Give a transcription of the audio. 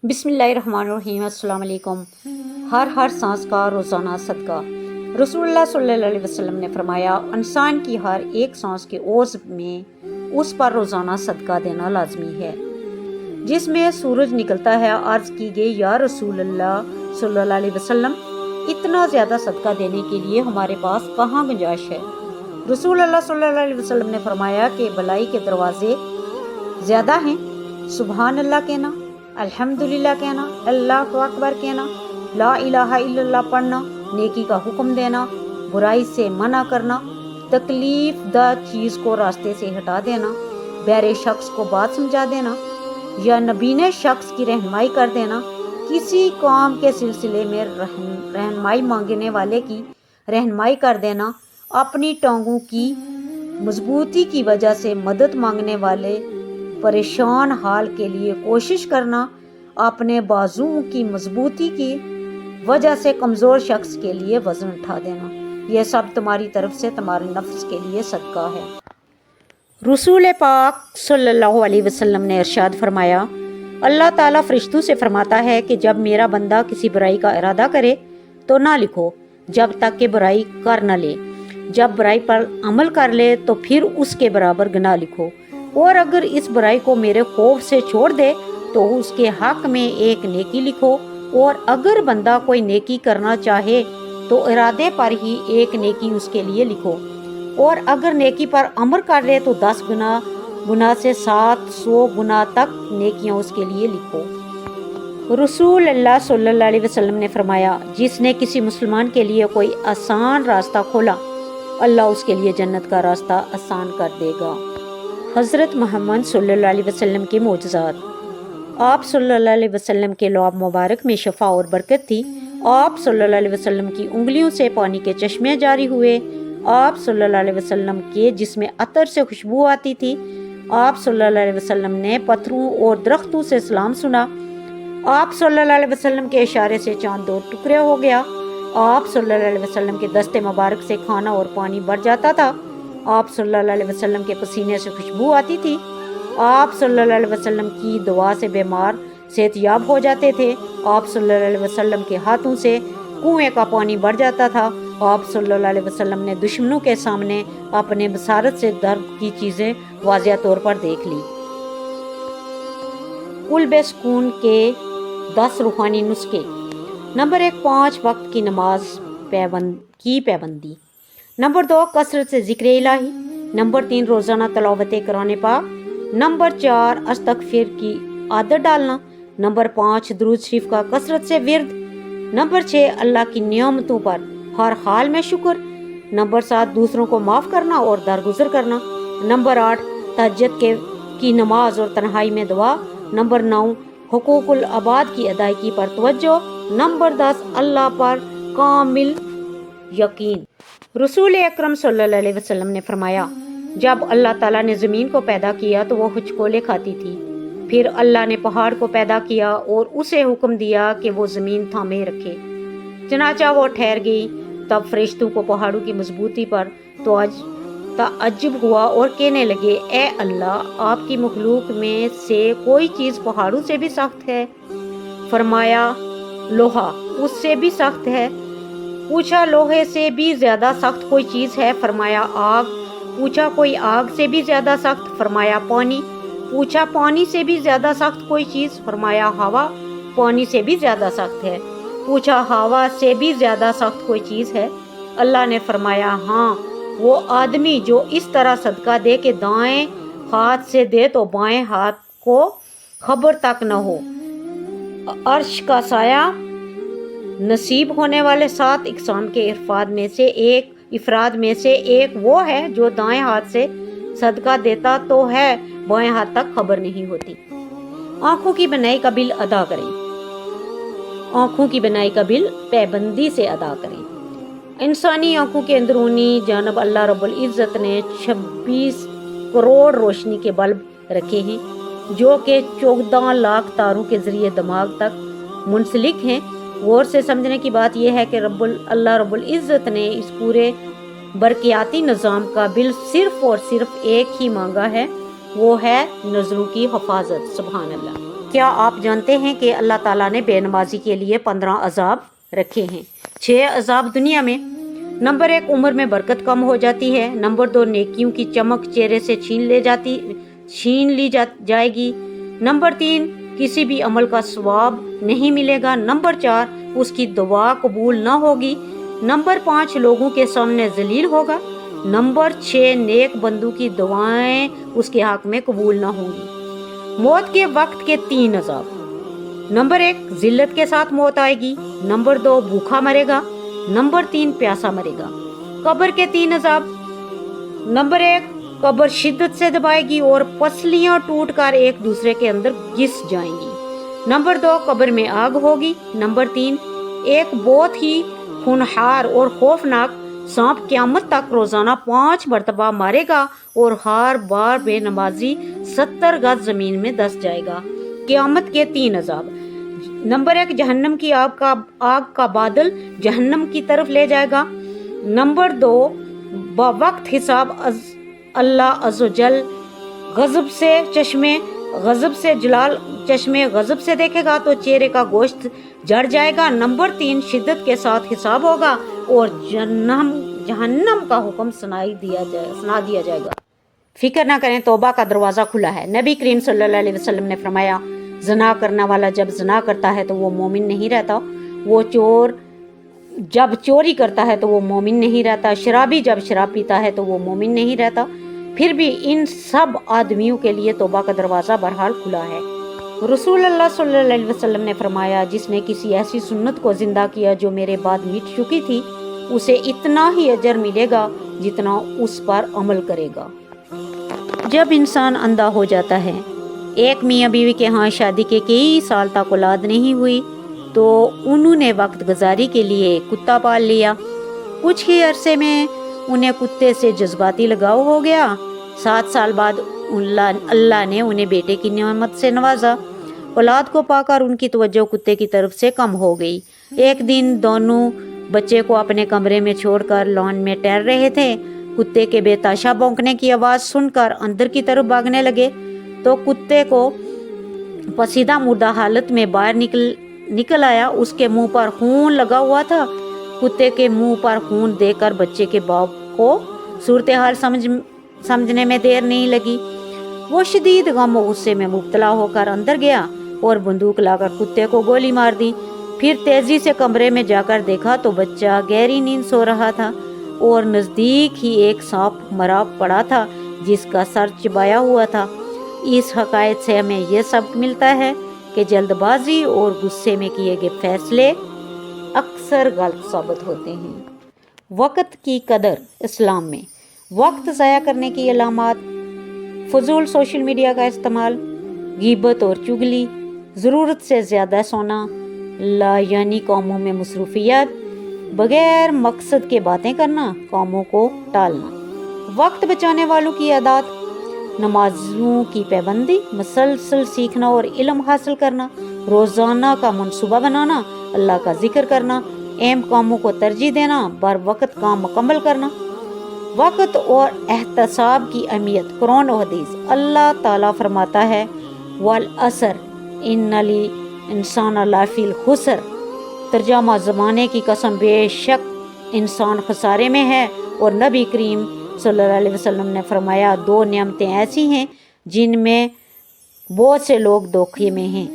بسم اللہ الرحمن الرحیم۔ السلام علیکم۔ ہر سانس کا روزانہ صدقہ۔ رسول اللہ صلی اللہ علیہ وسلم نے فرمایا، انسان کی ہر ایک سانس کے عوض میں اس پر روزانہ صدقہ دینا لازمی ہے۔ جس میں سورج نکلتا ہے، عرض کی گئی، یا رسول اللہ صلی اللہ علیہ وسلم، اتنا زیادہ صدقہ دینے کے لیے ہمارے پاس کہاں گنجائش ہے؟ رسول اللہ صلی اللہ علیہ وسلم نے فرمایا کہ بھلائی کے دروازے زیادہ ہیں، سبحان اللہ کہنا، الحمدللہ کہنا، اللہ اکبر کہنا، لا الہ الا اللہ پڑھنا، نیکی کا حکم دینا، برائی سے منع کرنا، تکلیف دہ چیز کو راستے سے ہٹا دینا، بہرے شخص کو بات سمجھا دینا یا نبینے شخص کی رہنمائی کر دینا، کسی کام کے سلسلے میں رہنمائی مانگنے والے کی رہنمائی کر دینا، اپنی ٹانگوں کی مضبوطی کی وجہ سے مدد مانگنے والے پریشان حال کے لیے کوشش کرنا، اپنے بازوؤں کی مضبوطی کی وجہ سے کمزور شخص کے لیے وزن اٹھا دینا، یہ سب تمہاری طرف سے تمہارے نفس کے لیے صدقہ ہے۔ رسول پاک صلی اللہ علیہ وسلم نے ارشاد فرمایا، اللہ تعالیٰ فرشتوں سے فرماتا ہے کہ جب میرا بندہ کسی برائی کا ارادہ کرے تو نہ لکھو جب تک کہ برائی کر نہ لے، جب برائی پر عمل کر لے تو پھر اس کے برابر گناہ لکھو، اور اگر اس برائی کو میرے خوف سے چھوڑ دے تو اس کے حق میں ایک نیکی لکھو، اور اگر بندہ کوئی نیکی کرنا چاہے تو ارادے پر ہی ایک نیکی اس کے لیے لکھو، اور اگر نیکی پر عمل کر لے تو 10 گناہ سے 700 گناہ تک نیکیاں اس کے لیے لکھو۔ رسول اللہ صلی اللہ علیہ وسلم نے فرمایا، جس نے کسی مسلمان کے لیے کوئی آسان راستہ کھولا، اللہ اس کے لیے جنت کا راستہ آسان کر دے گا۔ حضرت محمد صلی اللہ علیہ وسلم کے معجزات۔ آپ صلی اللہ علیہ وسلم کے لعاب مبارک میں شفا اور برکت تھی۔ آپ صلی اللہ علیہ وسلم کی انگلیوں سے پانی کے چشمے جاری ہوئے۔ آپ صلی اللہ علیہ وسلم کے جسم عطر سے خوشبو آتی تھی۔ آپ صلی اللہ علیہ وسلم نے پتھروں اور درختوں سے سلام سنا۔ آپ صلی اللہ علیہ وسلم کے اشارے سے چاند 2 ٹکڑے ہو گیا۔ آپ صلی اللہ علیہ وسلم کے دست مبارک سے کھانا اور پانی بڑھ جاتا تھا۔ آپ صلی اللہ علیہ وسلم کے پسینے سے خوشبو آتی تھی۔ آپ صلی اللہ علیہ وسلم کی دعا سے بیمار صحت یاب ہو جاتے تھے۔ آپ صلی اللہ علیہ وسلم کے ہاتھوں سے کنویں کا پانی بڑھ جاتا تھا۔ آپ صلی اللہ علیہ وسلم نے دشمنوں کے سامنے اپنے بصارت سے درد کی چیزیں واضح طور پر دیکھ لی۔ قلب سکون کے 10 روحانی نسخے۔ نمبر 1، 5 وقت کی نماز کی پابندی۔ نمبر 2، کثرت سے ذکر الہی۔ نمبر 3، روزانہ تلاوت قرآن پاک۔ نمبر 4، استغفار کی عادت ڈالنا۔ نمبر 5، درود شریف کا کثرت سے ورد۔ نمبر 6، اللہ کی نعمتوں پر ہر حال میں شکر۔ نمبر 7، دوسروں کو معاف کرنا اور درگزر کرنا۔ نمبر 8، تہجد کی نماز اور تنہائی میں دعا۔ نمبر 9، حقوق العباد کی ادائیگی پر توجہ۔ نمبر 10، اللہ پر کامل یقین۔ رسول اکرم صلی اللہ علیہ وسلم نے فرمایا، جب اللہ تعالیٰ نے زمین کو پیدا کیا تو وہ ہچکولے کھاتی تھی۔ پھر اللہ نے پہاڑ کو پیدا کیا اور اسے حکم دیا کہ وہ زمین تھامے رکھے، چنانچہ وہ ٹھہر گئی۔ تب فرشتوں کو پہاڑوں کی مضبوطی پر تعجب ہوا اور کہنے لگے، اے اللہ، آپ کی مخلوق میں سے کوئی چیز پہاڑوں سے بھی سخت ہے؟ فرمایا، لوہا اس سے بھی سخت ہے۔ پوچھا، لوہے سے بھی زیادہ سخت کوئی چیز ہے؟ فرمایا، آگ۔ پوچھا، کوئی آگ سے بھی زیادہ سخت؟ فرمایا، پانی۔ پوچھا، پانی سے بھی زیادہ سخت کوئی چیز؟ فرمایا، ہوا پانی سے بھی زیادہ سخت ہے۔ پوچھا، ہوا سے بھی زیادہ سخت کوئی چیز ہے؟ اللہ نے فرمایا، ہاں، وہ آدمی جو اس طرح صدقہ دے کہ دائیں ہاتھ سے دے تو بائیں ہاتھ کو خبر تک نہ ہو۔ عرش کا سایہ نصیب ہونے والے 7 اقسام کے افراد میں سے ایک وہ ہے جو دائیں ہاتھ سے صدقہ دیتا تو ہے، بائیں ہاتھ تک خبر نہیں ہوتی۔ آنکھوں کی بنائی کا بل ادا کریں۔ آنکھوں کی بنائی کا بل پابندی سے ادا کریں۔ انسانی آنکھوں کے اندرونی جانب اللہ رب العزت نے 26 کروڑ روشنی کے بلب رکھے ہیں، جو کہ 14 لاکھ تاروں کے ذریعے دماغ تک منسلک ہیں۔ غور سے سمجھنے کی بات یہ ہے کہ اللہ رب العزت نے اس پورے برقیاتی نظام کا بل صرف اور صرف ایک ہی مانگا ہے، وہ ہے نظروں کی حفاظت۔ سبحان اللہ۔ کیا آپ جانتے ہیں کہ اللہ تعالیٰ نے بے نمازی کے لیے 15 عذاب رکھے ہیں؟ 6 عذاب دنیا میں۔ نمبر 1، عمر میں برکت کم ہو جاتی ہے۔ نمبر 2، نیکیوں کی چمک چہرے سے چھین لی جائے گی۔ نمبر 3، کسی بھی عمل کا ثواب نہیں ملے گا۔ نمبر 4، اس کی دعا قبول نہ ہوگی۔ نمبر 5، لوگوں کے سامنے ذلیل ہوگا۔ نمبر 6، نیک بندوں کی دعائیں اس کے حق میں قبول نہ ہوں گی۔ موت کے وقت کے 3 عذاب۔ نمبر 1، ذلت کے ساتھ موت آئے گی۔ نمبر 2، بھوکا مرے گا۔ نمبر 3، پیاسا مرے گا۔ قبر کے 3 عذاب۔ نمبر 1، قبر شدت سے دبائے گی اور پسلیاں ٹوٹ کر ایک دوسرے کے اندر گھس جائیں گی۔ نمبر 2، قبر میں آگ ہوگی۔ نمبر 3، ایک بہت ہی خونخوار اور خوفناک سانپ قیامت تک روزانہ 5 مرتبہ مارے گا اور ہر بار بے نمازی 70 گز زمین میں دس جائے گا۔ قیامت کے 3 عذاب۔ نمبر 1، جہنم کی آگ کا بادل جہنم کی طرف لے جائے گا۔ نمبر 2، بوقت حساب اللہ عز و جل غضب سے دیکھے گا تو چہرے کا گوشت جڑ جائے گا۔ نمبر 3، شدت کے ساتھ حساب ہوگا اور جہنم کا حکم سنا دیا جائے گا۔ فکر نہ کریں، توبہ کا دروازہ کھلا ہے۔ نبی کریم صلی اللہ علیہ وسلم نے فرمایا، زنا کرنے والا جب زنا کرتا ہے تو وہ مومن نہیں رہتا، وہ چور جب چوری کرتا ہے تو وہ مومن نہیں رہتا، شرابی جب شراب پیتا ہے تو وہ مومن نہیں رہتا۔ پھر بھی ان سب آدمیوں کے لیے توبہ کا دروازہ بہرحال کھلا ہے۔ رسول اللہ صلی اللہ علیہ وسلم نے فرمایا، جس نے کسی ایسی سنت کو زندہ کیا جو میرے بعد مٹ چکی تھی، اسے اتنا ہی اجر ملے گا جتنا اس پر عمل کرے گا۔ جب انسان اندھا ہو جاتا ہے، ایک میاں بیوی کے ہاں شادی کے کئی سال تک اولاد نہیں ہوئی تو انہوں نے وقت گزاری کے لیے کتا پال لیا۔ کچھ ہی عرصے میں انہیں کتے سے جذباتی لگاؤ ہو گیا۔ 7 سال بعد اللہ نے انہیں بیٹے کی نعمت سے نوازا۔ اولاد کو پا کر ان کی توجہ کتے کی طرف سے کم ہو گئی۔ ایک دن دونوں بچے کو اپنے کمرے میں چھوڑ کر لان میں ٹہل رہے تھے۔ کتے کے بے تحاشا بھونکنے کی آواز سن کر اندر کی طرف بھاگنے لگے تو کتے کو پسیدہ مردہ حالت میں باہر نکل آیا۔ اس کے منہ پر خون لگا ہوا تھا۔ کتے کے منہ پر خون دیکھ کر بچے کے باپ کو صورتحال سمجھنے میں دیر نہیں لگی۔ وہ شدید غم و غصے میں مبتلا ہو کر اندر گیا اور بندوق لا کر کتے کو گولی مار دی۔ پھر تیزی سے کمرے میں جا کر دیکھا تو بچہ گہری نیند سو رہا تھا اور نزدیک ہی ایک سانپ مرا پڑا تھا جس کا سر چبایا ہوا تھا۔ اس حقائق سے ہمیں یہ سبق ملتا ہے کہ جلد بازی اور غصے میں کیے گئے فیصلے اکثر غلط ثابت ہوتے ہیں۔ وقت کی قدر اسلام میں وقت ضائع کرنے کی علامات: فضول سوشل میڈیا کا استعمال، غیبت اور چغلی، ضرورت سے زیادہ سونا، لا یعنی کاموں میں مصروفیت، بغیر مقصد کے باتیں کرنا، کاموں کو ٹالنا۔ وقت بچانے والوں کی عادات: نمازوں کی پابندی، مسلسل سیکھنا اور علم حاصل کرنا، روزانہ کا منصوبہ بنانا، اللہ کا ذکر کرنا، اہم کاموں کو ترجیح دینا، بر وقت کام مکمل کرنا۔ وقت اور احتساب کی اہمیت: قرآن و حدیث۔ اللہ تعالیٰ فرماتا ہے، والعصر ان الانسان لفی خسر۔ ترجمہ: زمانے کی قسم، بے شک انسان خسارے میں ہے۔ اور نبی کریم صلی اللہ علیہ وسلم نے فرمایا، 2 نعمتیں ایسی ہیں جن میں بہت سے لوگ دھوکے میں ہیں،